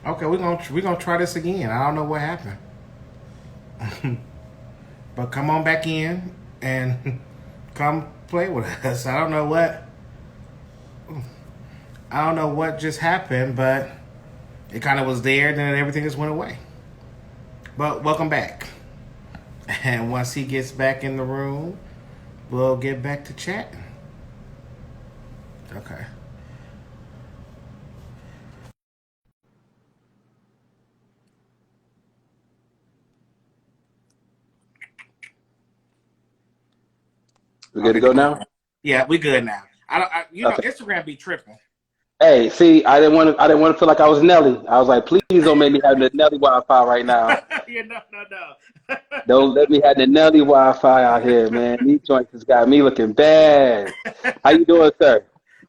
Okay, we're gonna try this again. I don't know what happened, but come on back in and come play with us. I don't know what just happened, but it kind of was there, then everything just went away. But welcome back. And once he gets back in the room, we'll get back to chatting. Okay. We good to Okay. go now? Yeah, we good now. Okay. Instagram be tripping. Hey, see, I didn't want to feel like I was Nelly. I was like, please don't make me have the Nelly Wi-Fi right now. Yeah, no. Don't let me have the Nelly Wi-Fi out here, man. These joints has got me looking bad. How you doing, sir?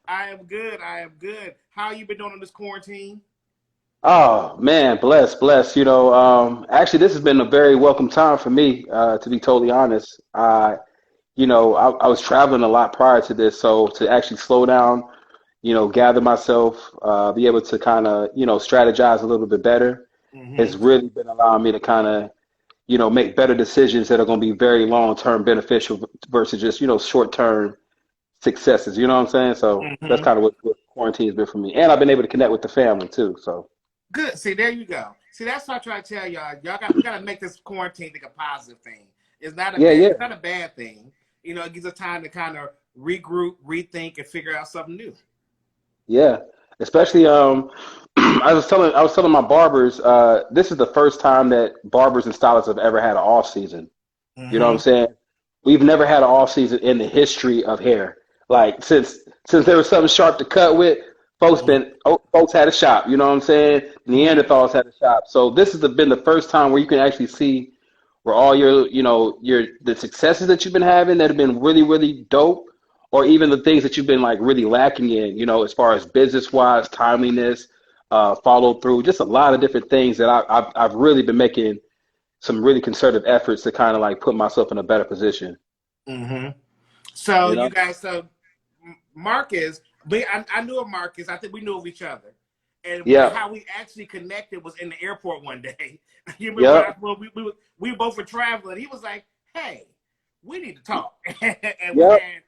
I am good. I am good. How you been doing on this quarantine? Oh man, bless. Actually, this has been a very welcome time for me, to be totally honest. I was traveling a lot prior to this, so to actually slow down, gather myself, be able to kind of, strategize a little bit better, has Mm-hmm. really been allowing me to kind of, make better decisions that are going to be very long-term beneficial versus just, short-term successes. You know what I'm saying? So that's Mm-hmm. kind of what quarantine has been for me. And I've been able to connect with the family too. So Good. See, there you go. See, that's what I try to tell y'all. We gotta make this quarantine thing a positive thing. yeah, yeah, It's not a bad thing. It gives us time to kind of regroup, rethink, and figure out something new. yeah. Especially I was telling my barbers, this is the first time that barbers and stylists have ever had an off season. You know what I'm Mm-hmm. saying? We've never had an off season in the history of hair. Like since there was something sharp to cut with, Mm-hmm. folks had a shop. You know what I'm saying? Mm-hmm. Neanderthals had a shop. So this has been the first time where you can actually see where all your the successes that you've been having that have been really really dope, or even the things that you've been like really lacking in. As far as business wise, timeliness, follow through, just a lot of different things that I've really been making some really concerted efforts to kind of like put myself in a better position. Mm-hmm. So You you know? guys, Marcus, I knew of Marcus. I think we knew of each other, and Yeah. how we actually connected was in the airport one day. You remember Yep. we both were traveling. He was like, "Hey, we need to talk," and we Yep. had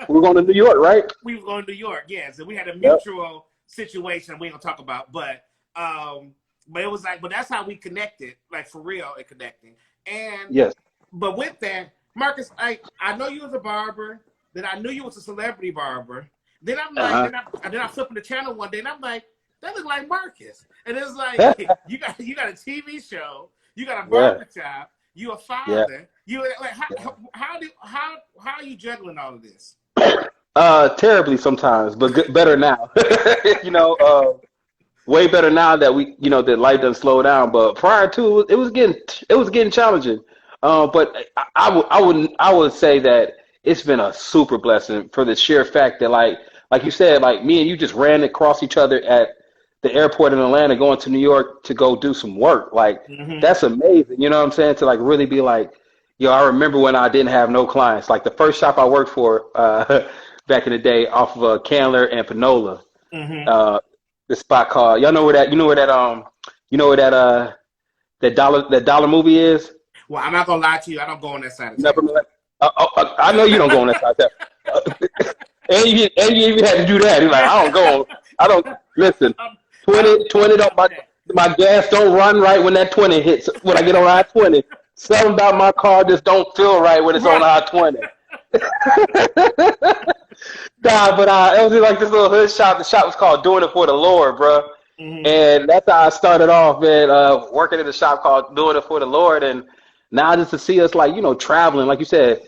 We're going to New York, right? we were going to New York. Yes, and we had a Yep. mutual situation we ain't gonna talk about, but it was like, but that's how we connected, like for real, and connecting. And Yes. but with that, Marcus, I know you was a barber. Then I knew you was a celebrity barber. Then I'm like, Uh then I flipping the channel one day, and I'm like, that looks like Marcus. And it's huh. like you got a TV show, you got a Yeah. barber shop, you a Yeah. father. You like Yeah. how are you juggling all of this? Terribly sometimes, but better now. you know, uh, Way better now that that life doesn't slow down. But prior to it was getting challenging. But I would say that it's been a super blessing for the sheer fact that like you said, like me and you just ran across each other at the airport in Atlanta going to New York to go do some work. Like Mm-hmm. that's amazing. You know what I'm saying? To like really be like, I remember when I didn't have no clients. Like the first shop I worked for back in the day off of Candler and Panola. Mm-hmm. Uh, the spot called y'all know where that you know where that dollar movie is. Well, I'm not gonna lie to you. I don't go on that side of You never town. met. I know you don't go on that side. And you even had to do that. He's like, I don't go. I don't listen. I don't 20 I 20 don't don't do that. my gas don't run right when that 20 hits. When I get on I-20, something about my car just don't feel right when it's on Right. I-20. Nah, but it was like this little hood shop. The shop was called Doing It for the Lord, bro. Mm-hmm. And that's how I started off, man, working in a shop called Doing It for the Lord. And now just to see us like, traveling, like you said,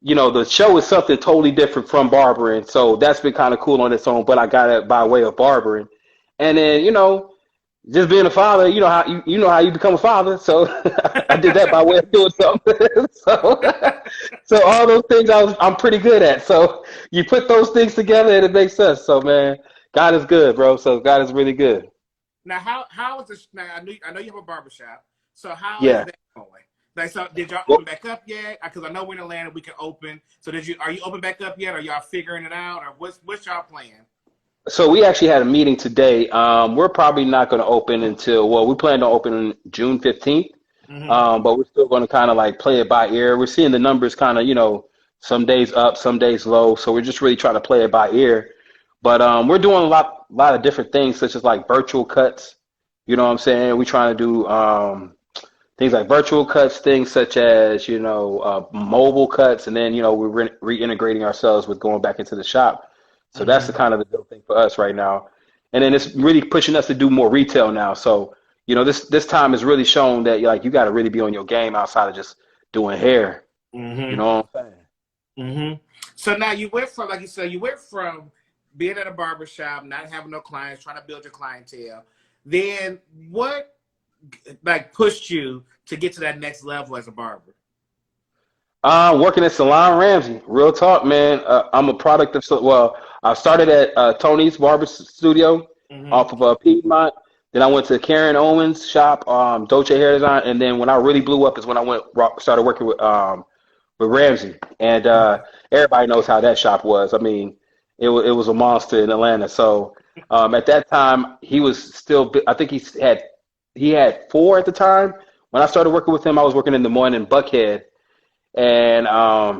the show is something totally different from barbering. So that's been kind of cool on its own, but I got it by way of barbering. And then, just being a father, you know how you become a father. So I did that by way of doing something. so so all those things I'm pretty good at. So you put those things together and it makes sense. So man, God is good, bro. So God is really good. Now, how is this? Now, I know you have a barbershop. So how is Yeah. that going? Like, so did y'all Well, open back up yet? Because I know we're in Atlanta, we can open. So are you open back up yet? Are y'all figuring it out, or what's y'all plan? So we actually had a meeting today. We're probably not going to open until, well, we plan to open June 15th. Mm-hmm. But we're still going to kind of like play it by ear. We're seeing the numbers kind of, some days up, some days low. So we're just really trying to play it by ear. But we're doing a lot of different things, such as like virtual cuts. You know what I'm saying? We're trying to do things like virtual cuts, things such as, mobile cuts. And then, we're reintegrating ourselves with going back into the shop. So that's the Mm-hmm. kind of the big thing for us right now. And then it's really pushing us to do more retail now. So, this time has really shown that like you got to really be on your game outside of just doing hair. You Mm-hmm. know what I'm saying? Mm-hmm. So now you went from, like you said, you went from being at a barbershop, not having no clients, trying to build your clientele. Then what like pushed you to get to that next level as a barber? Working at Salon Ramsey. Real talk, man. I'm a product of, well, I started at Tony's Barber Studio Mm-hmm. off of Piedmont. Then I went to Karen Owens' shop, Dolce Hair Design. And then when I really blew up is when I started working with Ramsey. And everybody knows how that shop was. I mean, it was a monster in Atlanta. So at that time, he was still, I think he had four at the time. When I started working with him, I was working in Des Moines and Buckhead. And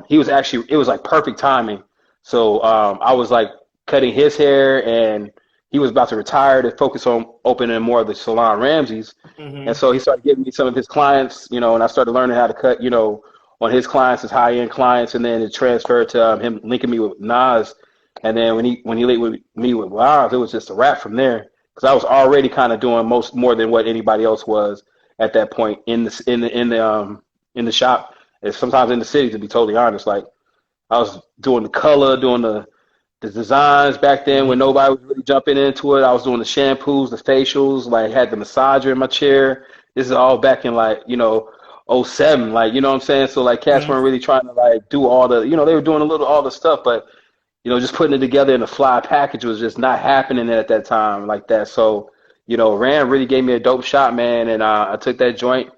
it was like perfect timing. So I was like cutting his hair, and he was about to retire to focus on opening more of the Salon Ramses. And Mm-hmm. so he started giving me some of his clients, and I started learning how to cut, on his clients, his high end clients, and then it transferred to him linking me with Nas. And then when he linked with me with Nas, it was just a wrap from there because I was already kind of doing more than what anybody else was at that point in the shop. And sometimes in the city, to be totally honest, like I was doing the color, doing the designs back then when Mm-hmm. nobody was really jumping into it. I was doing the shampoos, the facials, like had the massager in my chair. This is all back in like, '07, like, you know what I'm saying? So like cats weren't really trying to like do all the, they were doing all the stuff, but just putting it together in a fly package was just not happening at that time like that. So, Rand really gave me a dope shot, man. And I took that joint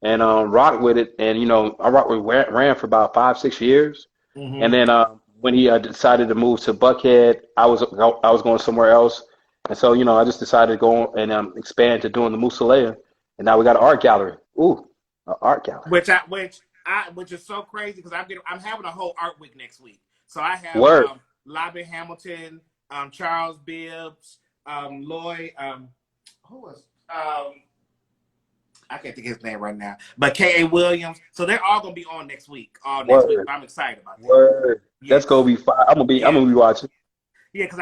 and rocked with it. And, I rocked with Rand for about 5, 6 years. And Mm-hmm. then when he decided to move to Buckhead, I was going somewhere else. And so, I just decided to go and expand to doing the Musalea. And now we got an art gallery. Ooh, an art gallery. Which is so crazy because I'm having a whole art week next week. So I have Word. Lobby Hamilton, Charles Bibbs, Lloyd, who was I can't think of his name right now, but K.A. Williams. So they're all gonna be on next week. All next week. Word. I'm excited about that. Word. That's Yes. gonna be fire. I'm Yeah. gonna be watching. Yeah, because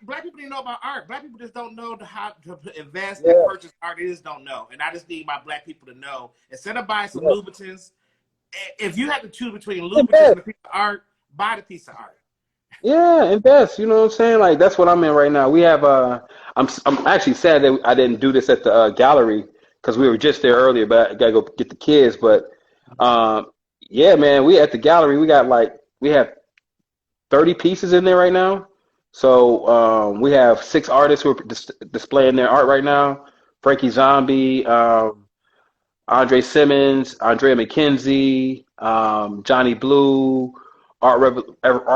black people didn't know about art. Black people just don't know how to invest and Yeah. purchase art. They just don't know. And I just need my black people to know. Instead of buying some Yeah. Louboutins, if you have to choose between Louboutins Invest. and a piece of art, buy the piece of art. Yeah, invest. You know what I'm saying? Like that's what I'm in right now. We have I'm actually sad that I didn't do this at the gallery because we were just there earlier, but I gotta go get the kids. But um, yeah, man, we at the gallery. We have 30 pieces in there right now. So we have 6 artists who are displaying their art right now. Frankie Zombie, Andre Simmons, Andrea McKenzie, Johnny Blue, Art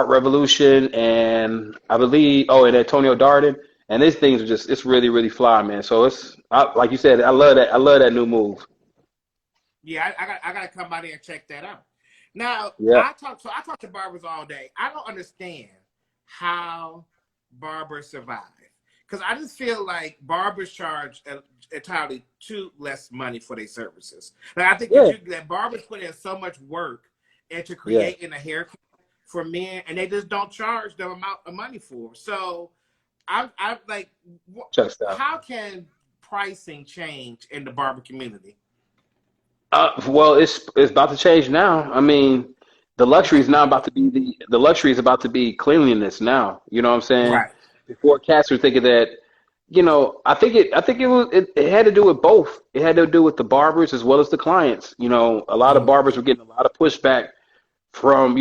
Revolution, and I believe, and Antonio Darden. And these things are it's really, really fly, man. So like you said, I love that. I love that new move. Yeah, I gotta come by there and check that out. Now Yeah. I talk to barbers all day. I don't understand how barbers survive because I just feel like barbers charge entirely too less money for their services. Like I think Yeah. that barbers put in so much work into Yeah. creating a haircut for men, and they just don't charge the amount of money for. So I'm like, Check stuff. how can pricing change in the barber community? Well, it's about to change now. I mean, the luxury is about to be cleanliness now. You know what I'm saying? Right. Before cats were thinking that, I think it had to do with both. It had to do with the barbers as well as the clients. A lot of Mhm. barbers were getting a lot of pushback from,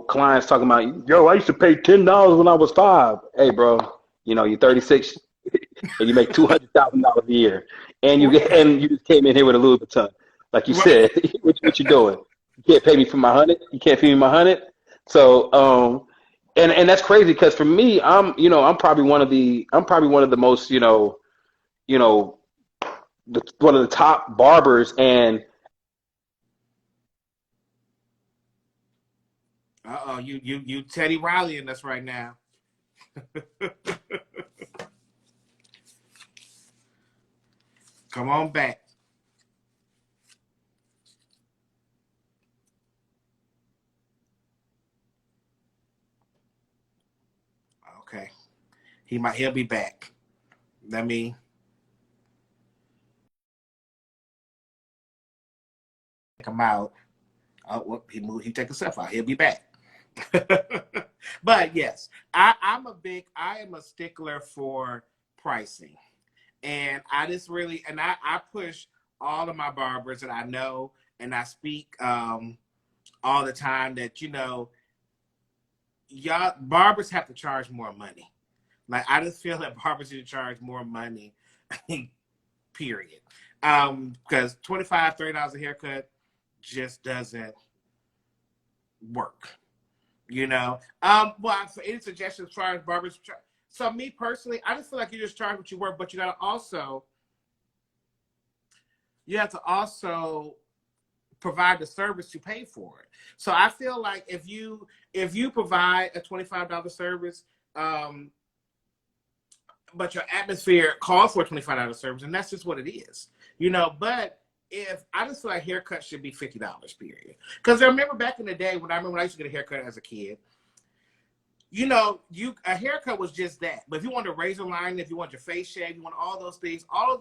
clients talking about, yo, I used to pay $10 when I was 5. Hey, bro, you're 36 and you make $200,000 a year, and you just came in here with a Louis Vuitton, like you Right. said. What you doing? You can't pay me for my 100. You can't pay me my 100. So, and that's crazy because for me, I'm probably one of the most, you know, one of the top barbers, and You Teddy Riley in us right now. Come on back. Okay. He'll be back. Let me come out. Oh, whoop, he moved. He take himself out. He'll be back. But yes, I am a stickler for pricing, and I just really, and I push all of my barbers that I know, and I speak all the time that y'all barbers have to charge more money. Like I just feel that barbers need to charge more money. Period. Because $25-$30 a haircut just doesn't work. Well, for any suggestions as far as barbers, so me personally, I just feel like you just charge what you work, but you have to also provide the service to pay for it. So I feel like if you provide a $25 service, but your atmosphere calls for a $25 service, and that's just what it is, But if I just feel like haircuts should be $50, period. Because I remember back in the day when I used to get a haircut as a kid, a haircut was just that. But if you want a razor line, if you want your face shave, you want all of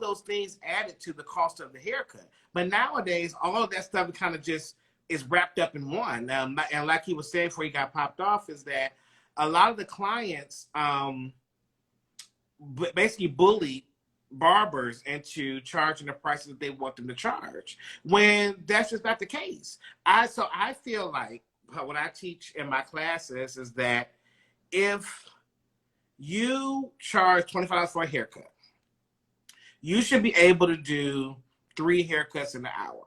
those things added to the cost of the haircut. But nowadays, all of that stuff kind of just is wrapped up in one. And like he was saying before he got popped off, is that a lot of the clients basically bullied barbers into charging the prices that they want them to charge, when that's just not the case. So I feel like what I teach in my classes is that if you charge $25 for a haircut, you should be able to do 3 haircuts in an hour.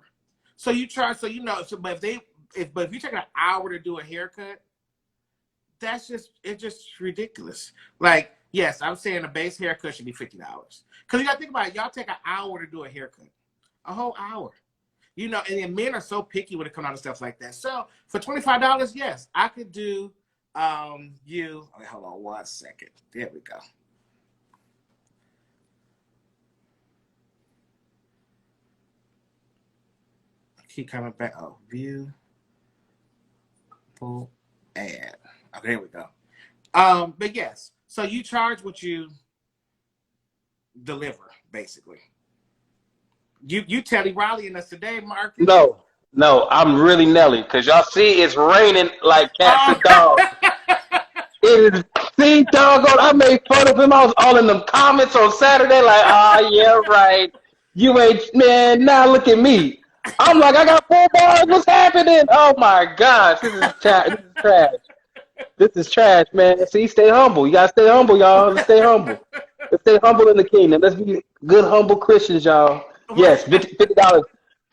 So you charge, but if you take an hour to do a haircut, it's just ridiculous. Like, yes, I'm saying a base haircut should be $50. Because you got to think about it. Y'all take an hour to do a haircut. A whole hour. And then men are so picky when it comes out to stuff like that. So for $25, yes, I could do you. Okay, hold on 1 second. There we go. Keep coming back. Oh, view. Full ad. Oh, there we go. But yes, so you charge what you deliver, basically. You Teddy Riley in us today, Marcus. No, I'm really Nelly, because y'all see it's raining like cats and dogs. It is, see, doggone, I made fun of him. I was all in them comments on Saturday, like, yeah, right. You ain't, man, now look at me. I'm like, I got 4 bars. What's happening? Oh my gosh, this is trash. This is trash, man. See, stay humble. You gotta stay humble, y'all. Let's stay humble. Let's stay humble in the kingdom. Let's be good, humble Christians, y'all. Yes, $50.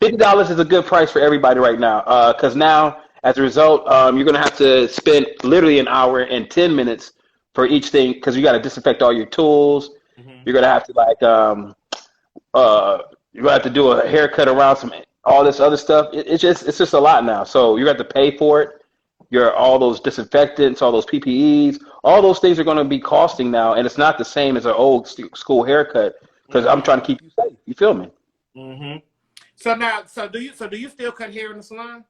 $50 is a good price for everybody right now. Because now, as a result, you're gonna have to spend literally an hour and 10 minutes for each thing, because you got to disinfect all your tools. Mm-hmm. You're gonna have to you're gonna have to do a haircut around all this other stuff. It's just a lot now. So you have to pay for it. All those disinfectants, all those PPEs, all those things are going to be costing now, and it's not the same as an old school haircut, because I'm trying to keep you safe. You feel me? Mm-hmm. So do you still cut hair in the salon?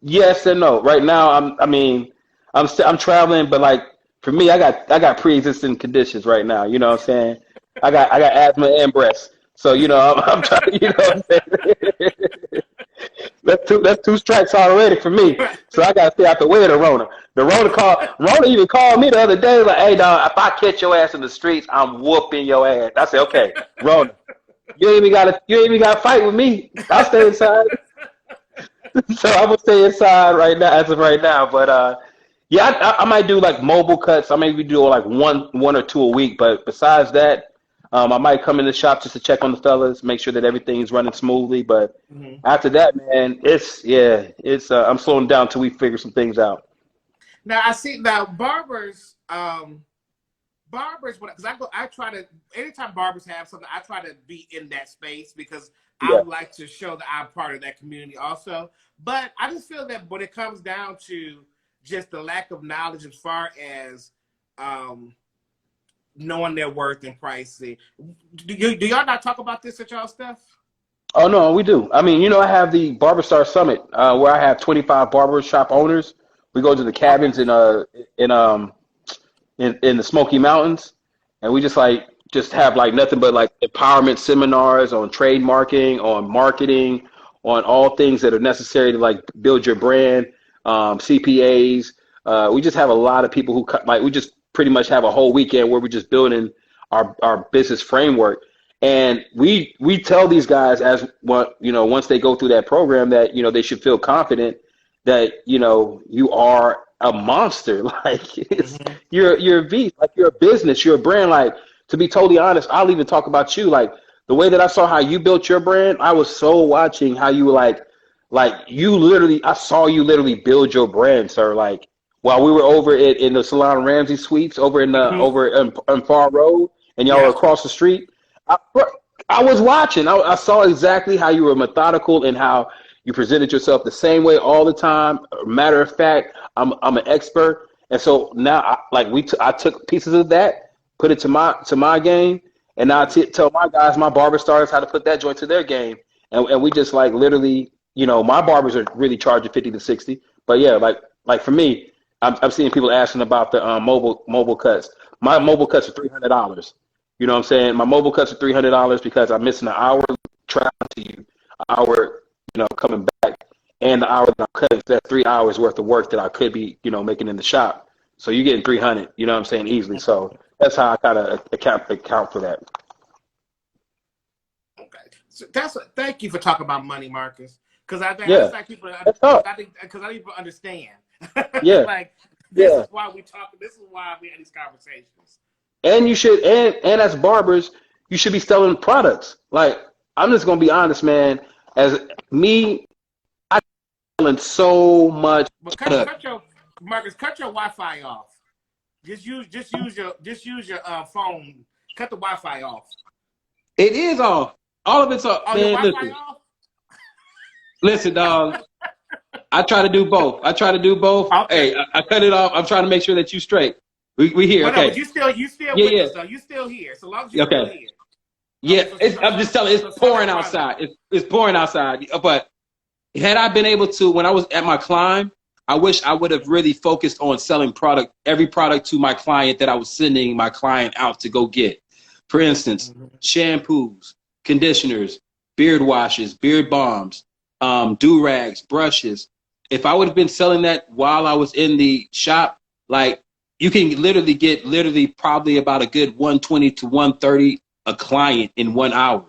Yes and no. Right now, I'm traveling, but like for me, I got pre-existing conditions right now. You know what I'm saying? I got asthma and breast, so I'm trying. You know what I'm saying? That's 2 strikes already for me. So I gotta stay out the way of the Rona. Rona even called me the other day, like, hey dog, if I catch your ass in the streets, I'm whooping your ass. I said, okay, Rona, you ain't even gotta fight with me. I'll stay inside. So I'm gonna stay inside right now, as of right now. But yeah, I might do like mobile cuts. I may be doing like one or 2 a week. But besides that, I might come in the shop just to check on the fellas, make sure that everything's running smoothly. But after that, man, it's I'm slowing down till we figure some things out. Now I see now barbers, because I try to, anytime barbers have something, I try to be in that space because I Yeah. would like to show that I'm part of that community also. But I just feel that when it comes down to just the lack of knowledge as far as um, knowing their worth and pricing, do y'all not talk about this at y'all stuff? Oh no, we do. I mean, I have the Barber Star Summit where I have 25 barber shop owners. We go to the Okay. cabins in in the Smoky Mountains, and we just have like nothing but like empowerment seminars on trademarking, on marketing, on all things that are necessary to like build your brand. CPAs. We just have a lot of people who like we just pretty much have a whole weekend where we're just building our business framework. And we tell these guys as what once they go through that program that they should feel confident that you are a monster. Like Mm-hmm. you're a beast, like you're a business, you're a brand. Like, to be totally honest, I'll even talk about you. Like the way that I saw how you built your brand, I was so watching how you like you literally, I saw you literally build your brand, sir. Like while we were over in the Salon Ramsey Suites over in the Mm-hmm. over on Far Road, and y'all were Yeah. across the street. I, I was watching. I saw exactly how you were methodical and how you presented yourself the same way all the time. Matter of fact, I'm an expert, and so now I took pieces of that, put it to my game, and now tell my guys, my barber stars, how to put that joint to their game, and we just like literally, my barbers are really charging 50 to 60, but yeah, like for me, I'm seeing people asking about the mobile cuts. My Mm-hmm. mobile cuts are $300. You know what I'm saying? My mobile cuts are $300 because I'm missing an hour traveling to you, an hour, coming back, and the hour that I'm cutting. So that's 3 hours worth of work that I could be, making in the shop. So you're getting 300. You know what I'm saying? Easily. So that's how I kind of account for that. Okay. So thank you for talking about money, Marcus. Because I Yeah, just like people, that's because up. I need people to understand. Yeah, Like this yeah. is why we talk. This is why we have these conversations. And you should, and as barbers, you should be selling products. Like, I'm just gonna be honest, man. As me, I'm selling so much But product. cut your Marcus, cut your Wi-Fi off. Just use your phone. Cut the Wi-Fi off. It is off. All of it's off, Oh, your man. Wi-Fi Listen, off? listen, dog. I try to do both. I try to do both. Okay. Hey, I cut it off. I'm trying to make sure that you straight. We here. But no, but Okay. you still with Yeah, us though. You still here. So long as yeah. you're still Okay. here. Yeah. Okay. So I'm just telling. It's sell your pouring product. outside. It's pouring outside. But had I been able to, when I was at my climb, I wish I would have really focused on selling every product to my client that I was sending my client out to go get. For instance, Mm-hmm. shampoos, conditioners, beard washes, beard balms, do-rags, brushes. If I would have been selling that while I was in the shop, like you can literally get probably about a good 120 to 130 a client in 1 hour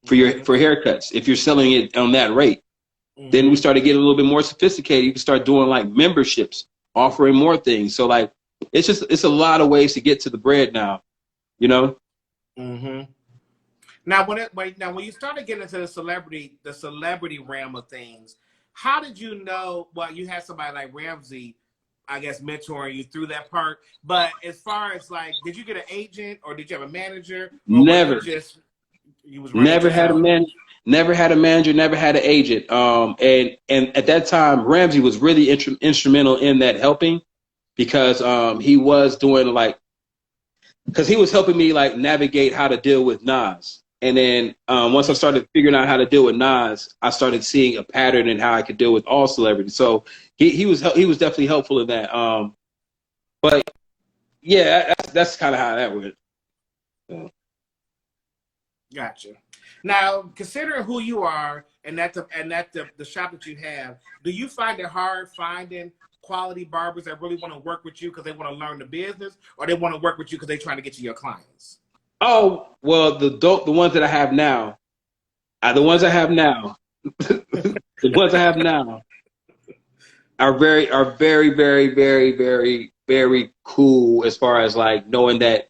Mm-hmm. for haircuts if you're selling it on that rate. Then we Mm-hmm. started getting a little bit more sophisticated. You can start doing like memberships, offering more things. So like it's a lot of ways to get to the bread now, you know? Mm-hmm. Now, when you started getting into the celebrity realm of things, how did you know? Well, you had somebody like Ramsey, I guess, mentoring you through that part. But as far as like, did you get an agent or did you have a manager or were Never, you was running it never had a yourself? man, never had a manager, never had an agent. And at that time, Ramsey was really instrumental in that helping because he was doing like because he was helping me like navigate how to deal with Nas. And then once I started figuring out how to deal with Nas, I started seeing a pattern in how I could deal with all celebrities. So he was definitely helpful in that. But yeah, that's kind of how that went. So, Gotcha. Now, considering who you are and the shop that you have, do you find it hard finding quality barbers that really want to work with you because they want to learn the business, or they want to work with you because they're trying to get to your clients? oh well, the ones that I have now, the ones I have now, the ones I have now are very very cool as far as like knowing that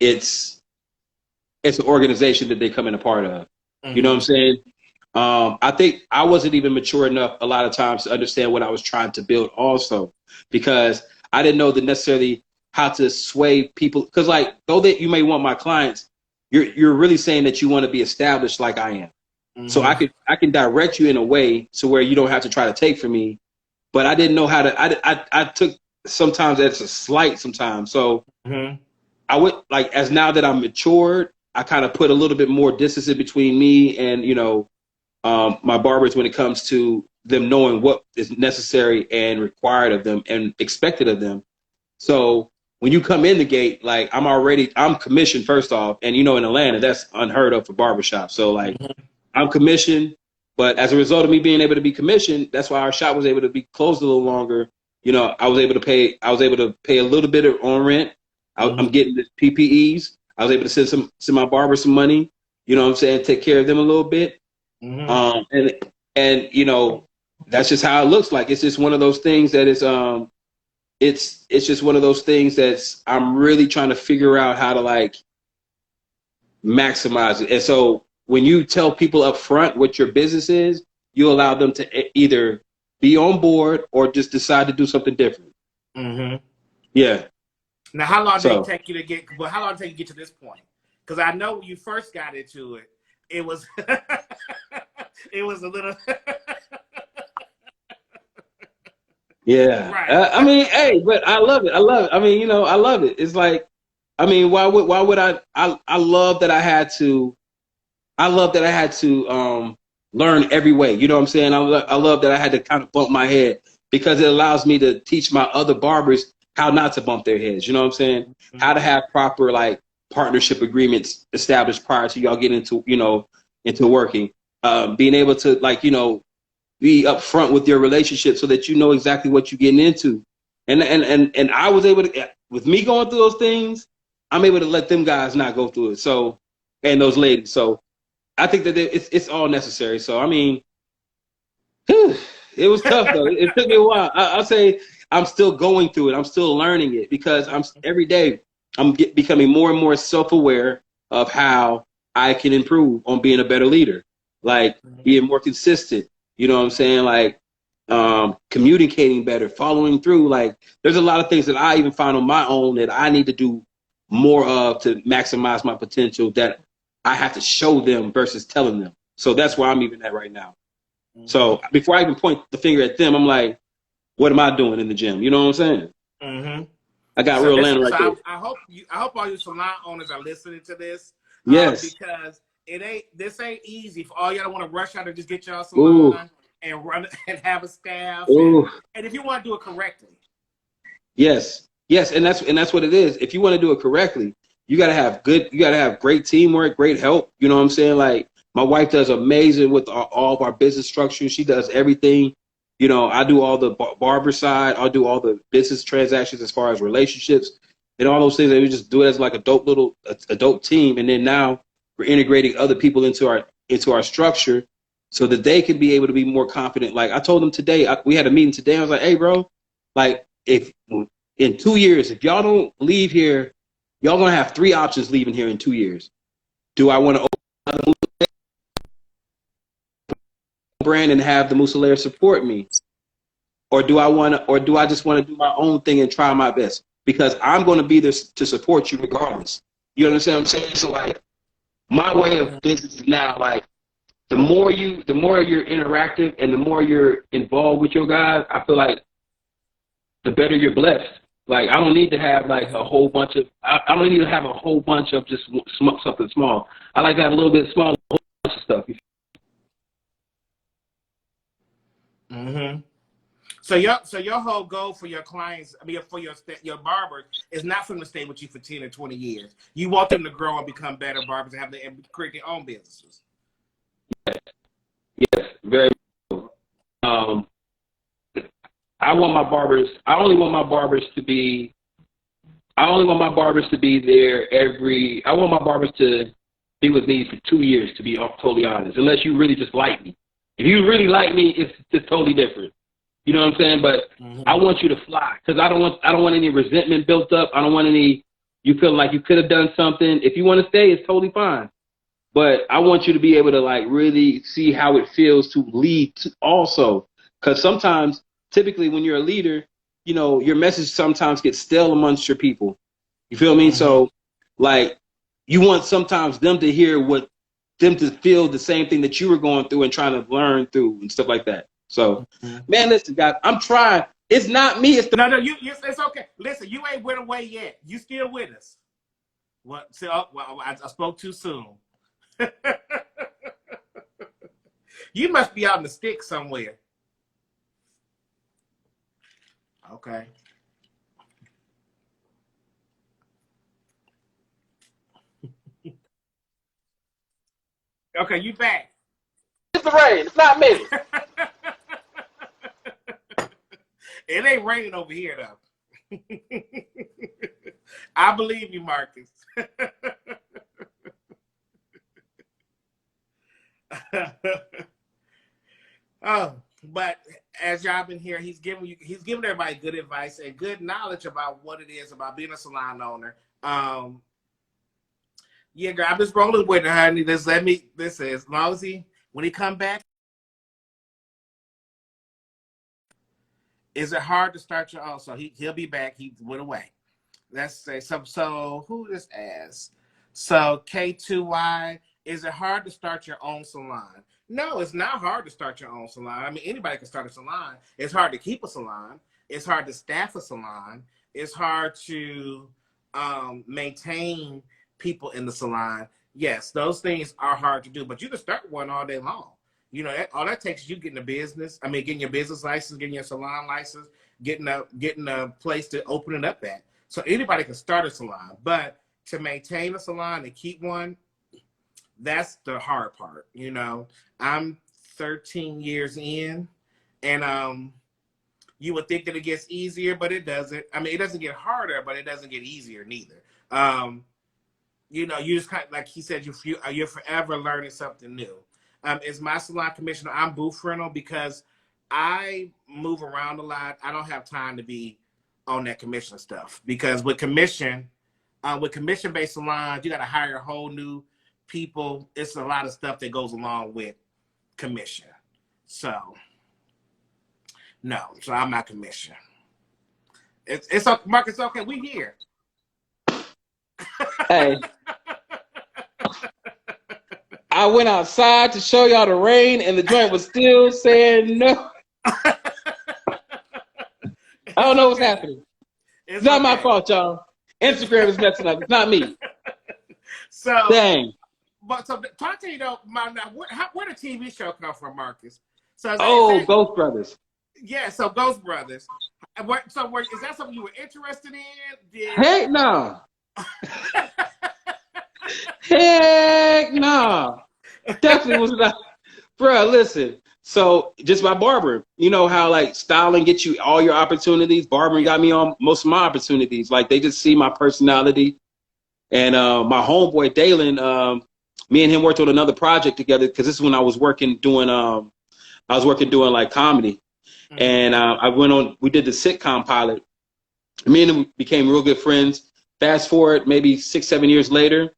it's an organization that they come in a part of. You know what I'm Mm-hmm. saying? I think I wasn't even mature enough a lot of times to understand what I was trying to build also, because I didn't know the necessarily how to sway people. Because like, though that you may want my clients, you're really saying that you want to be established like I am. So Mm-hmm. I can direct you in a way to where you don't have to try to take from me. But I didn't know how to. I took sometimes as a slight sometimes. So Mm-hmm. I would like, as now that I'm matured, I kind of put a little bit more distance in between me and my barbers when it comes to them knowing what is necessary and required of them and expected of them. So when you come in the gate, like I'm commissioned first off, and in Atlanta that's unheard of for barbershops. So like I'm commissioned, but as a result of me being able to be commissioned, that's why our shop was able to be closed a little longer. I was able to pay a little bit on rent. I'm getting the PPEs. I was able to send my barber some money. You know what I'm saying? Take care of them a little bit. Mm-hmm. And that's just how it looks like. It's just one of those things that is it's just one of those things that's I'm really trying to figure out how to like maximize it. And so when you tell people up front what your business is, you allow them to either be on board or just decide to do something different. Mm-hmm. Yeah. Now, how long did it take you to get? Well, how long did it take you to get to this point? Because I know when you first got into it, it was it was a little. Yeah. Right. I mean, hey, but I love it. I love it. I mean, I love it. It's like, I mean, why would I love that I love that I had to learn every way. You know what I'm saying? I love that I had to kind of bump my head because it allows me to teach my other barbers how not to bump their heads. You know what I'm saying? Mm-hmm. How to have proper like partnership agreements established prior to y'all getting into working. Being able to like, be upfront with your relationship so that you know exactly what you're getting into. And I was able to, with me going through those things, I'm able to let them guys not go through it. So, and those ladies. So I think that it's all necessary. So, I mean, it was tough though. It took me a while. I'll say I'm still going through it. I'm still learning it because every day I'm becoming more and more self-aware of how I can improve on being a better leader, like being more consistent. You know what I'm saying? Like communicating better, following through. Like there's a lot of things that I even found on my own that I need to do more of to maximize my potential that I have to show them versus telling them. So that's where I'm even at right now. So before I even point the finger at them, I'm like, what am I doing in the gym? You know what I'm saying? Mm-hmm. I got real land right there. I hope all you salon owners are listening to this. Yes. Because this ain't easy for all y'all that want to rush out and just get y'all salon and run and have a staff. And if you want to do it correctly. Yes. And that's what it is. If you want to do it correctly, you gotta have great teamwork, great help. You know what I'm saying? Like my wife does amazing with all of our business structures. She does everything. I do all the barber side. I'll do all the business transactions as far as relationships and all those things. And we just do it as like a dope team. And then now we're integrating other people into our structure so that they can be able to be more confident. Like I told them today, we had a meeting today. I was like, hey, bro, like if in 2 years, if y'all don't leave here, y'all going to have 3 options leaving here in 2 years. Do I want to open another brand and have the Mussolera support me? Or do I just want to do my own thing and try my best? Because I'm going to be there to support you regardless. You understand what I'm saying? So like my way of business is now like the more you're interactive and the more you're involved with your guys, I feel like the better you're blessed. Like I don't need to have like a whole bunch of I don't need to have a whole bunch of just something small. I like to have a little bit small, a whole bunch of stuff. Mm-hmm. So your whole goal for your clients, I mean for your barbers, is not for them to stay with you for 10 or 20 years. You want them to grow and become better barbers and create their own businesses. Yes, very. I only want my barbers to be there I want my barbers to be with me for 2 years, to be totally honest, unless you really just like me. If you really like me, it's just totally different. You know what I'm saying? But I want you to fly because I don't want any resentment built up. I don't want any, you feel like you could have done something. If you want to stay, it's totally fine. but I want you to be able to like really see how it feels to lead also. Because sometimes, typically when you're a leader, you know, your message sometimes gets stale amongst your people. You feel me? Mm-hmm. So like you want sometimes them to hear what them to feel the same thing that you were going through and trying to learn through and stuff like that. So, Mm-hmm. man, listen, guys, I'm trying. It's not me. It's the No, it's okay. Listen, you ain't went away yet. You still with us. What? So, I spoke too soon. You must be out in the sticks somewhere. Okay. Okay, you back. it's the rain. It's not me. It ain't raining over here though. I believe you, Marcus. Oh, but as y'all been here, he's giving everybody good advice and good knowledge about what it is about being a salon owner. Yeah, girl, I'm just rolling with it, honey. This is as long as when he come back. Is it hard to start your own? So he'll be back. He went away. Let's say so who just asked? So K2Y, is it hard to start your own salon? No, it's not hard to start your own salon. I mean, anybody can start a salon. It's hard to keep a salon. It's hard to staff a salon. It's hard to maintain people in the salon. Yes, those things are hard to do, but you can start one all day long. You know, all that takes is you getting a business. I mean, getting your business license, getting your salon license, getting a place to open it up at. So anybody can start a salon, but to maintain a salon and keep one, that's the hard part. You know, I'm 13 years in, and you would think that it gets easier, but it doesn't. I mean, it doesn't get harder, but it doesn't get easier neither. You know, you just kind of, like he said, you're forever learning something new. Is my salon commissioner? I'm booth rental because I move around a lot. I don't have time to be on that commission stuff because with commission-based salons, you got to hire a whole new people. It's a lot of stuff that goes along with commission. So no, so I'm not commission. It's okay, Mark. It's okay. We here. Hey. I went outside to show y'all the rain, and the joint was still saying no. I don't know what's happening. It's not my fault, y'all. Instagram is messing up. It's not me. So dang. But so talk to you though, where the TV show come from, Marcus? So Ghost Brothers. Yeah, so Ghost Brothers. Is that something you were interested in? Heck no. Heck no. Definitely was not. Bruh, listen. So just by barbering, you know how like styling gets you all your opportunities. Barbering got me on most of my opportunities. Like they just see my personality. And my homeboy Dalen, me and him worked on another project together because this is when I was working doing like comedy. Mm-hmm. And we did the sitcom pilot. Me and him became real good friends. Fast forward maybe 6-7 years later,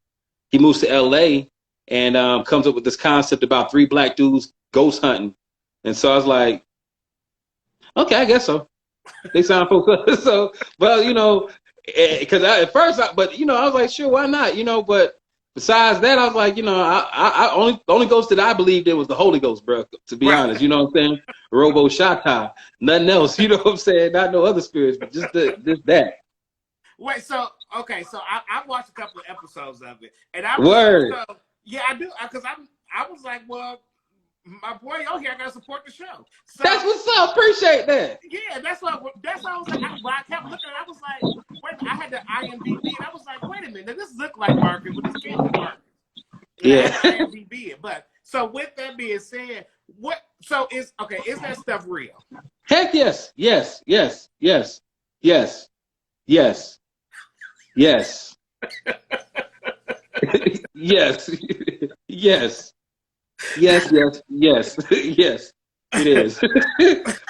he moves to LA and comes up with this concept about 3 black dudes ghost hunting. And so I was like, okay, I guess so. They sound focused. So, well, you know, because at first, I was like, sure, why not? You know, but besides that, I was like, you know, the only ghost that I believed in was the Holy Ghost, bro. To be honest, you know what I'm saying? Robo Shata, nothing else. You know what I'm saying? Not no other spirits, but just that. Wait, so I watched a couple of episodes of it, and yeah, I do, because I was like, well, my boy on here, I gotta support the show. So, that's what's up. Appreciate that. Yeah, that's what I was like. I kept looking, I was like, wait a minute, I had the IMDb, and I was like, wait a minute, this look like Marcus, but this can't be Marcus. Yeah. IMDb, but so with that being said, is that stuff real? Heck yes, yes, yes, yes, yes, yes, yes, yes, yes. Yes, yes, it is.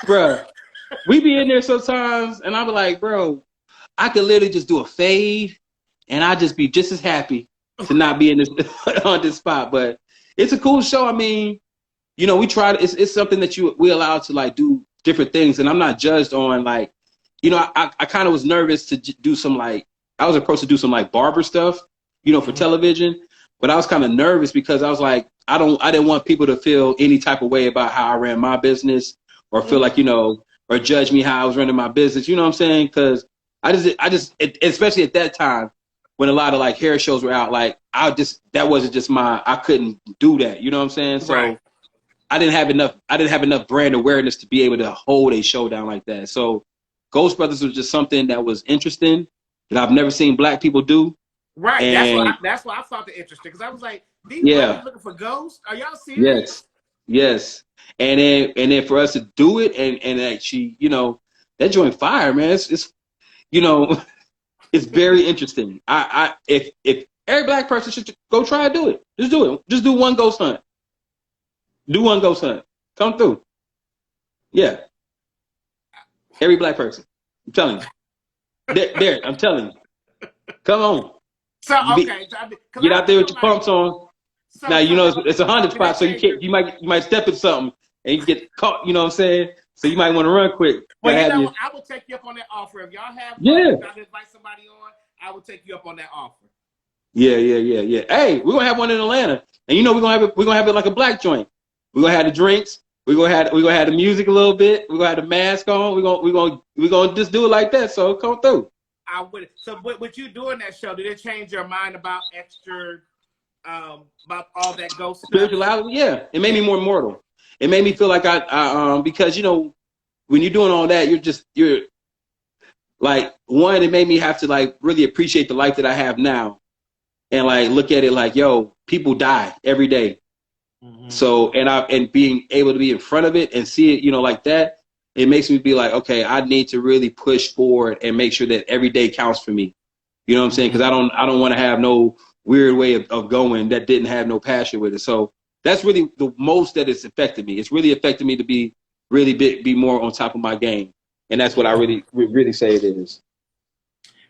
Bro, we be in there sometimes, and I be like, bro, I could literally just do a fade, and I just be just as happy to not be in this on this spot. But it's a cool show. I mean, you know, we try to, it's something that we allow to like do different things. And I'm not judged on like, you know, I kind of was nervous to do some like, I was approached to do some like barber stuff, you know, for television. But I was kind of nervous because I was like, I didn't want people to feel any type of way about how I ran my business or feel like, you know, or judge me how I was running my business. You know what I'm saying? Because especially at that time when a lot of like hair shows were out, like that wasn't just I couldn't do that. You know what I'm saying? So Right. I didn't have enough brand awareness to be able to hold a show down like that. So Ghost Brothers was just something that was interesting that I've never seen black people do. Right. And That's why I found it interesting because I was like, these brothers looking for ghosts? Are y'all serious? Yes. And then for us to do it and actually, you know, that joint fire, man. It's you know, it's very interesting. If every black person should go try to do it. Just do it. Just do one ghost hunt. Do one ghost hunt. Come through. Yeah. Every black person. I'm telling you. There, I'm telling you. Come on. So okay, Get out there with your pumps on. Now you know it's a 100 spot, so you might step in something and you get caught. You know what I'm saying? So you might want to run quick. Well, you know what? I will take you up on that offer. If y'all have fun, I'll invite somebody on. I will take you up on that offer. Yeah. Hey, we're gonna have one in Atlanta, and you know we're gonna have it like a black joint. We're gonna have the drinks. We're gonna have the music a little bit. We're gonna have the mask on. We're gonna just do it like that. So come through. I would. So with you doing that show, did it change your mind about extra, about all that ghost stuff? Spirituality? Yeah, it made me more mortal. It made me feel like because you know when you're doing all that, you're like one. It made me have to like really appreciate the life that I have now, and like look at it like, yo, people die every day. Mm-hmm. So and being able to be in front of it and see it, you know, like that. It makes me be like, okay, I need to really push forward and make sure that every day counts for me. You know what I'm saying? Because I don't want to have no weird way of going that didn't have no passion with it. So that's really the most that it's affected me. It's really affected me to be more on top of my game, and that's what I really say it is.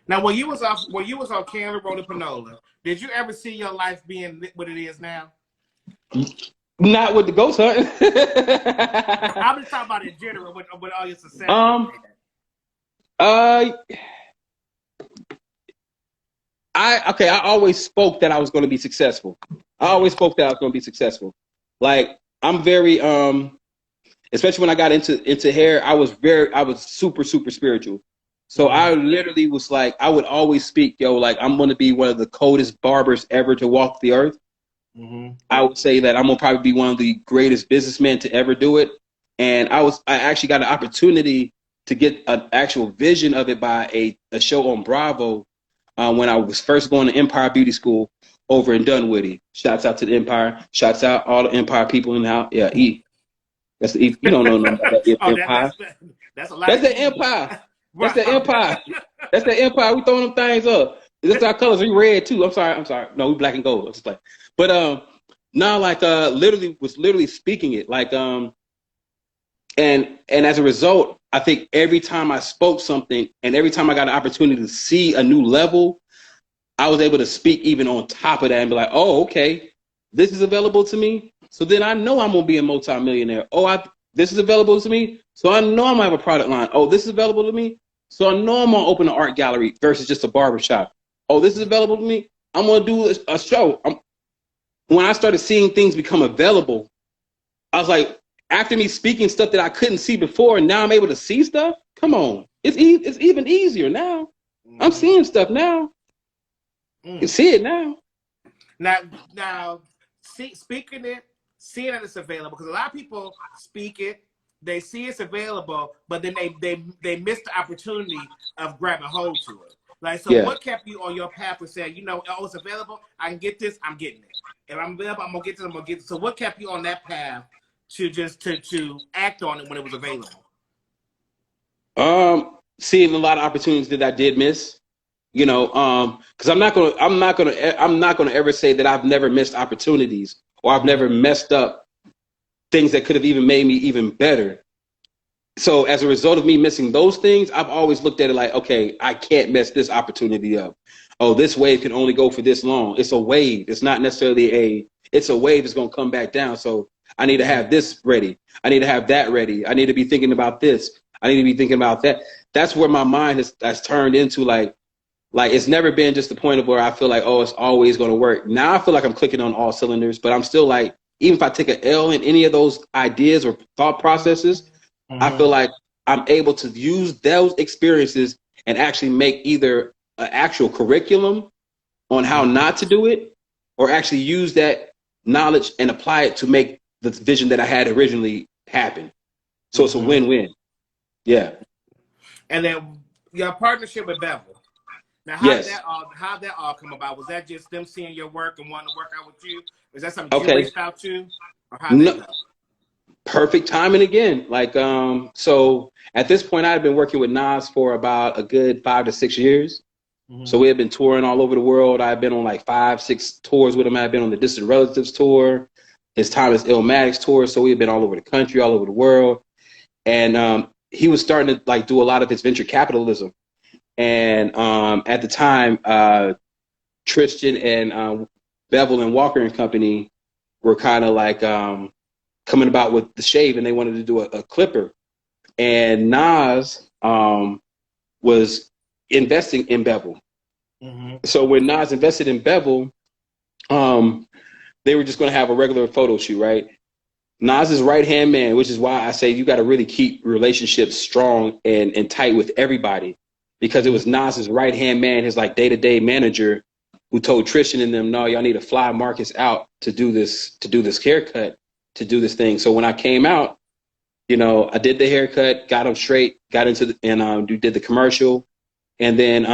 Now, when you was on Canada Road to Panola, did you ever see your life being what it is now? Not with the ghost hunting. I'm just talking about in general with all your success. I always spoke that I was going to be successful. Like I'm very especially when I got into hair, I was super spiritual. So I literally was like, I would always speak, yo, like I'm going to be one of the coldest barbers ever to walk the earth. Mm-hmm. I would say that I'm gonna probably be one of the greatest businessmen to ever do it. And I actually got an opportunity to get an actual vision of it by a show on Bravo when I was first going to Empire Beauty School over in Dunwoody. Shouts out to the Empire. Shouts out all the Empire people in the house. Yeah, E. That's the E. You don't know nothing about that Empire. That's the Empire. That's the Empire. That's the Empire. We throwing them things up. That's our colors. We red too. I'm sorry. No, we black and gold. I'm just like. But no, like literally speaking it like and as a result, I think every time I spoke something and every time I got an opportunity to see a new level, I was able to speak even on top of that and be like, oh, okay, this is available to me. So then I know I'm gonna be a multimillionaire. Oh, this is available to me. So I know I'm gonna have a product line. Oh, this is available to me. So I know I'm gonna open an art gallery versus just a barbershop. Oh, this is available to me. I'm gonna do a show. When I started seeing things become available, I was like, after me speaking stuff that I couldn't see before, and now I'm able to see stuff. Come on, it's even easier now. I'm seeing stuff now. You can see it now. Now, speaking it, seeing that it's available, because a lot of people speak it, they see it's available, but then they miss the opportunity of grabbing hold to it. Like, so what kept you on your path to say, you know, oh, it's available, I can get this, I'm getting it. If I'm available, I'm gonna get this, So what kept you on that path to just to act on it when it was available? Seeing a lot of opportunities that I did miss, you know, because I'm not gonna ever say that I've never missed opportunities or I've never messed up things that could have even made me even better. So as a result of me missing those things, I've always looked at it like, okay, I can't mess this opportunity up. oh, this wave can only go for this long. It's a wave. It's not necessarily it's a wave that's going to come back down. So I need to have this ready. I need to have that ready. I need to be thinking about this. I need to be thinking about that. That's where my mind has turned into like it's never been just the point of where I feel like, oh, it's always going to work. Now I feel like I'm clicking on all cylinders, but I'm still like, even if I take an L in any of those ideas or thought processes, I feel like I'm able to use those experiences and actually make either an actual curriculum on how not to do it, or actually use that knowledge and apply it to make the vision that I had originally happen. So it's a win-win. Yeah. And then your partnership with Bevel. Now, how did that all come about? Was that just them seeing your work and wanting to work out with you? Was that something you reached out to? Or how did that go? Perfect timing again. Like, so at this point, I had been working with Nas for about a good 5 to 6 years. So we had been touring all over the world. I've been on like 5, 6 tours with him. I've been on the Distant Relatives tour, his Timeless Illmatic tour. So we had been all over the country, all over the world. And he was starting to like do a lot of his venture capitalism. And at the time, Tristan and Bevel and Walker and Company were kind of like coming about with the shave, and they wanted to do a clipper. And Nas was investing in Bevel. So when Nas invested in Bevel, they were just going to have a regular photo shoot, right? Nas's right-hand man, which is why I say you got to really keep relationships strong and tight with everybody, because it was Nas's right-hand man, his like day-to-day manager, who told Tristan and them, no, y'all need to fly Marcus out to do this haircut, to do this thing. So when I came out, you know, I did the haircut, got him straight, got into and did the commercial. And then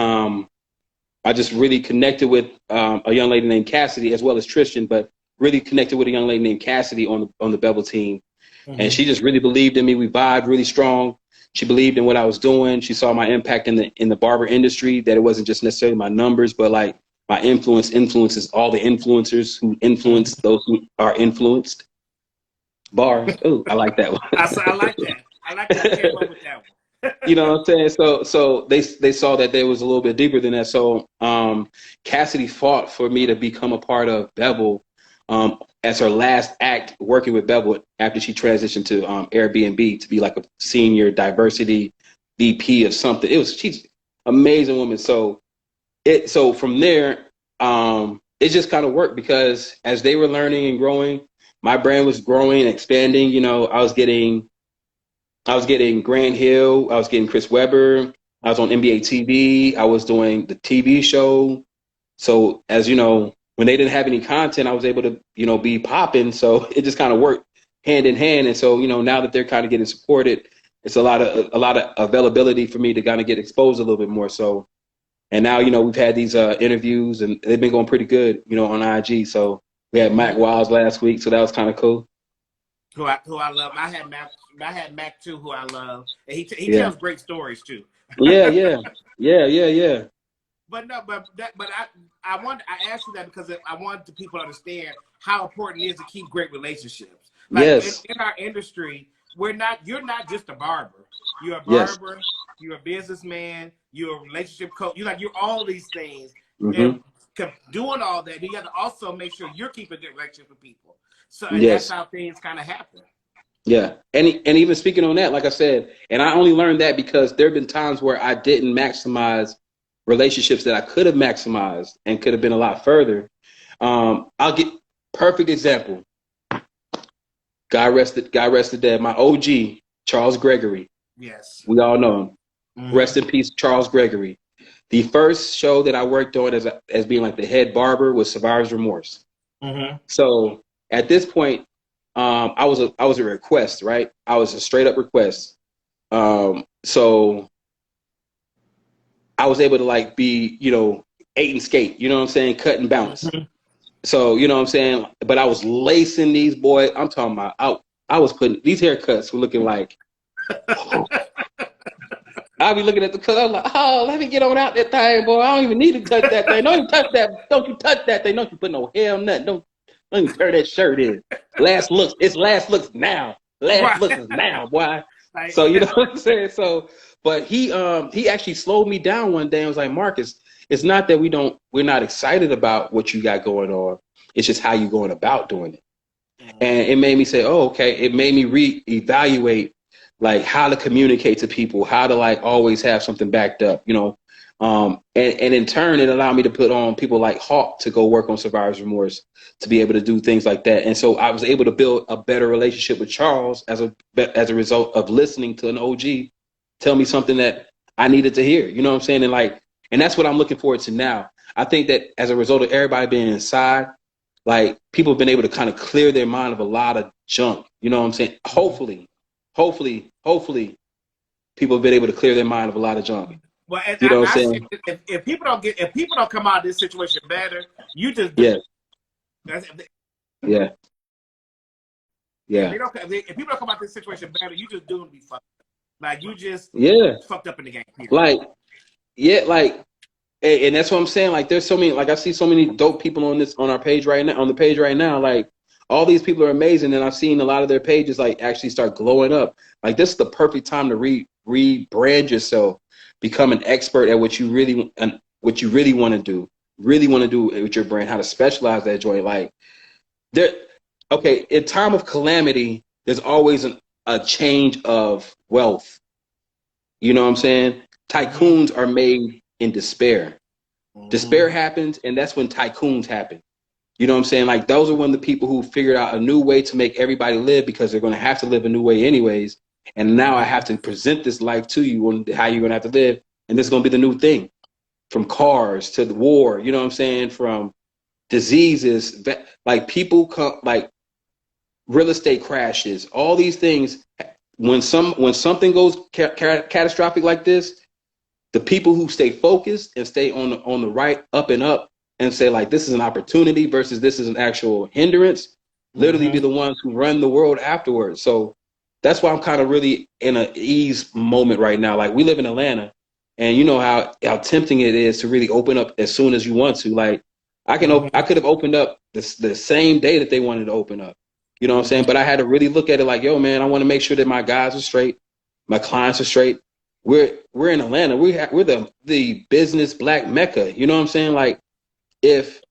I just really connected with a young lady named Cassidy, as well as Tristan, but really connected with a young lady named Cassidy on the Bevel team. And she just really believed in me. We vibed really strong. She believed in what I was doing. She saw my impact in the barber industry, that it wasn't just necessarily my numbers, but like my influences all the influencers who influence those who are influenced. Bars. Oh, I like that one. I like that. I like that. I came up with that one. You know what I'm saying? So they saw that there was a little bit deeper than that. So Cassidy fought for me to become a part of Bevel as her last act working with Bevel after she transitioned to Airbnb to be like a senior diversity VP of something. She's an amazing woman. So from there, it just kind of worked, because as they were learning and growing, my brand was growing and expanding. You know, I was getting Grant Hill, I was getting Chris Webber, I was on NBA TV, I was doing the TV show. So as you know, when they didn't have any content, I was able to, you know, be popping. So it just kind of worked hand in hand. And so, you know, now that they're kind of getting supported, it's a lot of availability for me to kind of get exposed a little bit more. So, and now, you know, we've had these interviews, and they've been going pretty good, you know, on IG. So we had Mac Wiles last week, so that was kind of cool. Who I love. I had Mac too, who I love, and he tells great stories too. Yeah. But no, but I asked you that because I want the people to understand how important it is to keep great relationships. Like in our industry, you're not just a barber. You're a barber. You're a businessman. You're a relationship coach. You're all these things. And doing all that, you got to also make sure you're keeping a good relationship with people. So that's how things kind of happen. Yeah. And even speaking on that, like I said, and I only learned that because there have been times where I didn't maximize relationships that I could have maximized and could have been a lot further. I'll get perfect example. God rested dead. My OG, Charles Gregory. Yes. We all know him. Rest in peace, Charles Gregory. The first show that I worked on as being like the head barber was Survivor's Remorse. So at this point, I was a request, right? I was a straight up request. So I was able to like be, you know, 8 and skate, you know what I'm saying? Cut and bounce. So, you know what I'm saying? But I was lacing these boys. I'm talking about, I was putting, these haircuts were looking like, I'll be looking at the cut. I'm like, oh, let me get on out that thing, boy. I don't even need to touch that thing. Don't even touch that. Don't you touch that thing. Don't you put no hair on nothing. Don't even tear that shirt in. Last looks. It's last looks now. Last looks is now, boy. So, you know what I'm saying? So, but he actually slowed me down one day and was like, Marcus, it's not that we're not excited about what you got going on. It's just how you going about doing it. And it made me say, oh, okay. It made me reevaluate like how to communicate to people, how to like always have something backed up, you know. And in turn, it allowed me to put on people like Hawk to go work on survivor's remorse, to be able to do things like that. And so I was able to build a better relationship with Charles as a result of listening to an OG tell me something that I needed to hear. You know what I'm saying? And that's what I'm looking forward to now. I think that as a result of everybody being inside, like people have been able to kind of clear their mind of a lot of junk. You know what I'm saying? Hopefully, people have been able to clear their mind of a lot of junk. Well, and You know what I'm I see saying? if people don't come out of this situation better, you just Yeah, that's, yeah, if yeah, they don't if people don't come out of this situation better, you just doomed to be fucked up. Like you just yeah. fucked up in the game. Period. Like, yeah, like, and that's what I'm saying. Like, there's so many. Like, I see so many dope people on our page right now. On the page right now, like, all these people are amazing, and I've seen a lot of their pages like actually start glowing up. Like, this is the perfect time to rebrand yourself, become an expert at what you really want to do. Really want to do with your brand, how to specialize that joint. Like, there. Okay, in time of calamity, there's always a change of wealth. You know what I'm saying? Tycoons are made in despair. Despair happens, and that's when tycoons happen. You know what I'm saying? Like, those are when the people who figured out a new way to make everybody live, because they're going to have to live a new way anyways. And now I have to present this life to you on how you're going to have to live. And this is going to be the new thing, from cars to the war. You know what I'm saying? From diseases, like people come, like real estate crashes, all these things. When something goes catastrophic like this, the people who stay focused and stay on the right up and up and say like this is an opportunity versus this is an actual hindrance, literally be the ones who run the world afterwards. So that's why I'm kind of really in an ease moment right now. Like, we live in Atlanta, and you know how tempting it is to really open up as soon as you want to. Like, I could have opened up the same day that they wanted to open up. You know what I'm saying? But I had to really look at it like, yo, man, I want to make sure that my guys are straight, my clients are straight. We're in Atlanta. We're the business black mecca. You know what I'm saying? Like, if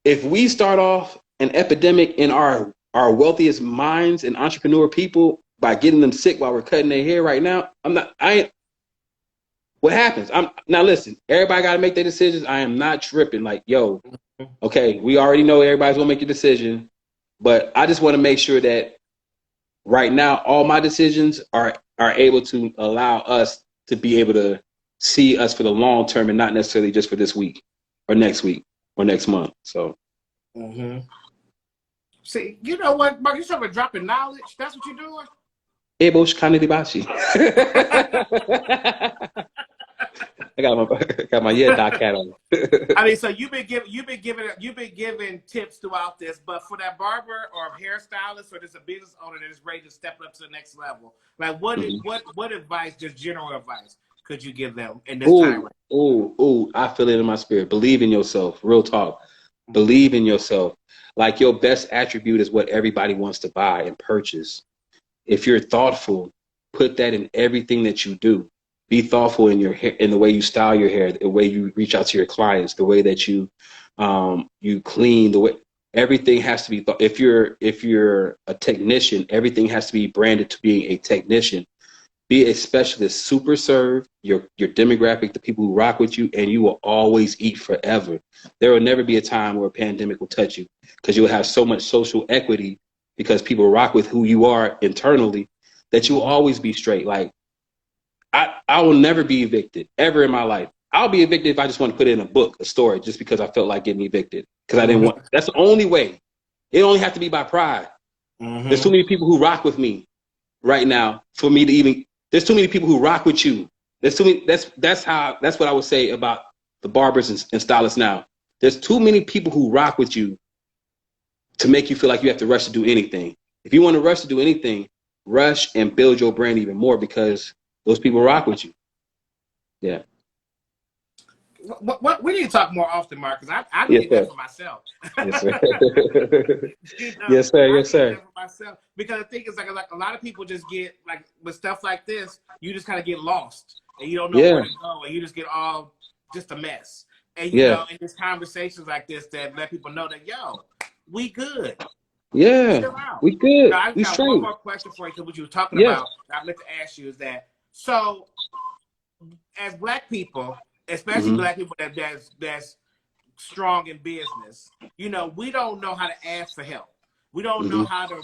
we start off an epidemic in our wealthiest minds and entrepreneur people by getting them sick while we're cutting their hair right now, what happens? Now listen, everybody got to make their decisions. I am not tripping. Like, yo, okay, we already know everybody's gonna make a decision. But I just want to make sure that right now, all my decisions are able to allow us to be able to see us for the long term and not necessarily just for this week or next month. So. See, you know what, Mark? You're sort of dropping knowledge. That's what you're doing. Ebo shikani dibashi. I got my doc hat on. I mean, so you've been giving tips throughout this, but for that barber or hairstylist or just a business owner that is ready to step up to the next level, like what advice, just general advice, could you give them in this time? I feel it in my spirit. Believe in yourself. Real talk. Believe in yourself. Like, your best attribute is what everybody wants to buy and purchase. If you're thoughtful, put that in everything that you do. Be thoughtful in your hair, in the way you style your hair, the way you reach out to your clients, the way that you clean, the way everything has to be. If you're a technician, everything has to be branded to being a technician. Be a specialist. Super serve your demographic, the people who rock with you, and you will always eat forever. There will never be a time where a pandemic will touch you, because you will have so much social equity because people rock with who you are internally that you will always be straight. Like, I will never be evicted ever in my life. I'll be evicted if I just want to put it in a book, a story, just because I felt like getting evicted. Because I didn't want, that's the only way. It only have to be by pride. There's too many people who rock with me right now for me to even, there's too many people who rock with you. There's too many, that's what I would say about the barbers and stylists now. There's too many people who rock with you to make you feel like you have to rush to do anything. If you want to rush to do anything, rush and build your brand even more, because those people rock with you. Yeah. We need to talk more often, Mark, because I need that for myself. Yes, sir. You know, Yes, sir. I Yes, sir. need that for myself, because I think it's like a lot of people just get, like, with stuff like this, you just kind of get lost and you don't know where to go, and you just get all just a mess. And you Yeah. know, and there's conversations like this that let people know that we good. Yeah. Chill out. We good. Now, I've We got one straight. more question for you because what you were talking Yes. about, I meant to ask you is that so as Black people, especially Mm-hmm. Black people that's strong in business, you know, we don't know how to ask for help. We don't know Mm-hmm. how to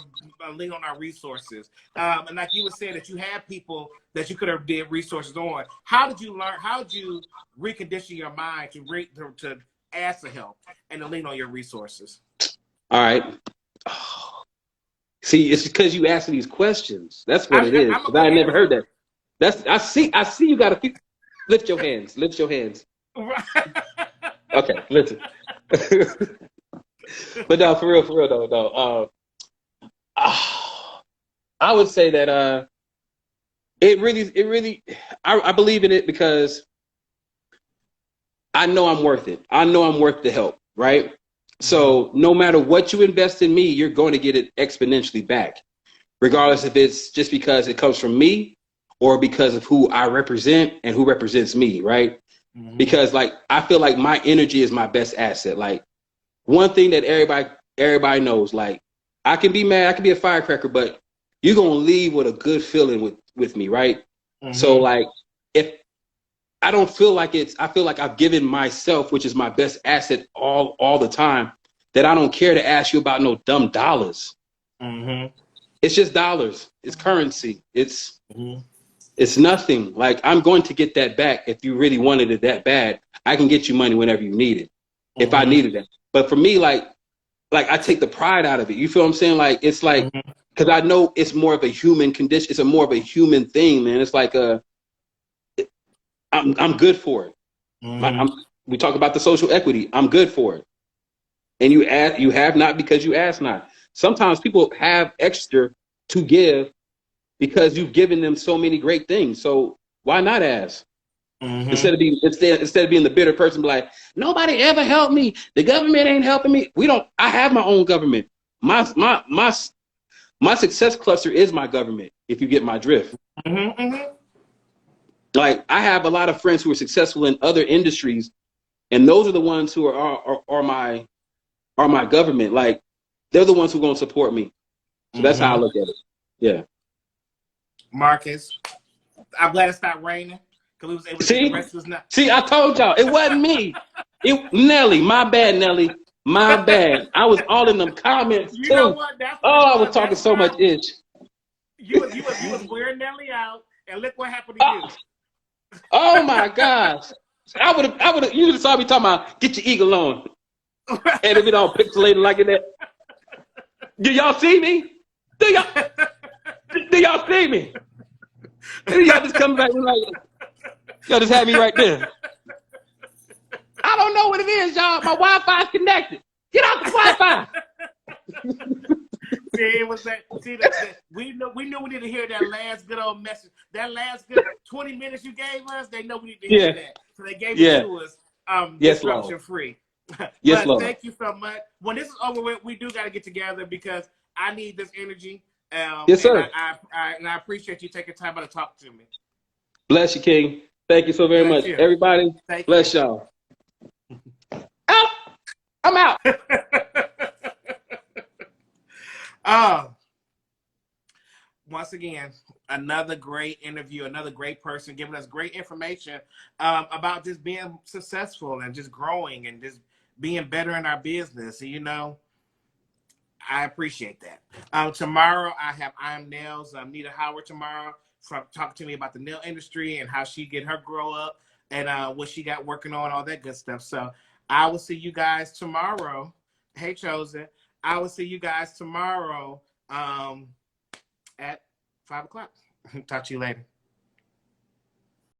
lean on our resources. And like you were saying, that you have people that you could have did resources on. How did you learn? How did you recondition your mind to ask for help and to lean on your resources? All right. See, it's because you asking these questions. That's what it is. I'm a 'Cause good I never heard answer. that. I see you got a few. Lift your hands. Lift your hands. Okay, listen. But no, for real though, no. I would say that I believe in it because I know I'm worth it. I know I'm worth the help, right? Mm-hmm. So no matter what you invest in me, you're going to get it exponentially back, regardless if it's just because it comes from me or because of who I represent and who represents me, right? Mm-hmm. Because like I feel like my energy is my best asset. Like one thing that everybody knows, like I can be mad, I can be a firecracker, but you're gonna leave with a good feeling with me, right? So Mm-hmm. like if I don't feel like I feel like I've given myself, which is my best asset all the time, that I don't care to ask you about no dumb dollars. Mm-hmm. It's just dollars. It's currency. Mm-hmm. It's nothing. Like I'm going to get that back if you really wanted it that bad. I can get you money whenever you need it, if I Mm-hmm. needed it. But for me, like I take the pride out of it. You feel what I'm saying? Like it's like Mm-hmm. because I know it's more of a human condition. It's a more of a human thing, man. It's like I'm good for it. Mm-hmm. We talk about the social equity. I'm good for it. And you have not because you ask not. Sometimes people have extra to give because you've given them so many great things. So why not ask? Mm-hmm. Instead of being the bitter person, be like, nobody ever helped me. The government ain't helping me. We don't. I have my own government. My success cluster is my government. If you get my drift, Mm-hmm. like I have a lot of friends who are successful in other industries, and those are the ones who are my government. Like they're the ones who are going to support me. So that's how I Mm-hmm. look at it. Yeah. Marcus, I'm glad it stopped raining because we was able to get the See, rest of this night. see, I told y'all it wasn't me. It Nelly, my bad, Nelly, my bad. I was all in them comments You know too. what? That's what Oh, it I was was. talking That's so why much ish. you was wearing Nelly out, and look what happened to you. Oh, oh my gosh. I would have you would have saw me talking about get your eagle on. And if it all pixelated like that. Do y'all see me? Do y'all do y'all see me? Y'all just come back and like y'all just had me right there. I don't know what it is, y'all. My Wi-Fi is connected. Get off the Wi-Fi. See, it was that. See, we knew we needed to hear that last good old message. That last good 20 minutes you gave us, they know we need to hear Yeah. that. So they gave it Yeah. to us, Yes, Lord. disruption free. Yes, But Lord. thank you so much. When this is over with, we do got to get together because I need this energy. Yes, And sir. I appreciate you taking time out to talk to me. Bless you, King. Thank you so very Bless much. you. Everybody, Thank you. bless y'all. Out. I'm out. Oh, once again, another great interview, another great person giving us great information about just being successful and just growing and just being better in our business. And, you know, I appreciate that. Tomorrow, I have I'm Nails, Nita Howard tomorrow, from talking to me about the nail industry and how she get her grow up and what she got working on, all that good stuff. So I will see you guys tomorrow. Hey, Chosen. I will see you guys tomorrow at 5 o'clock. Talk to you later.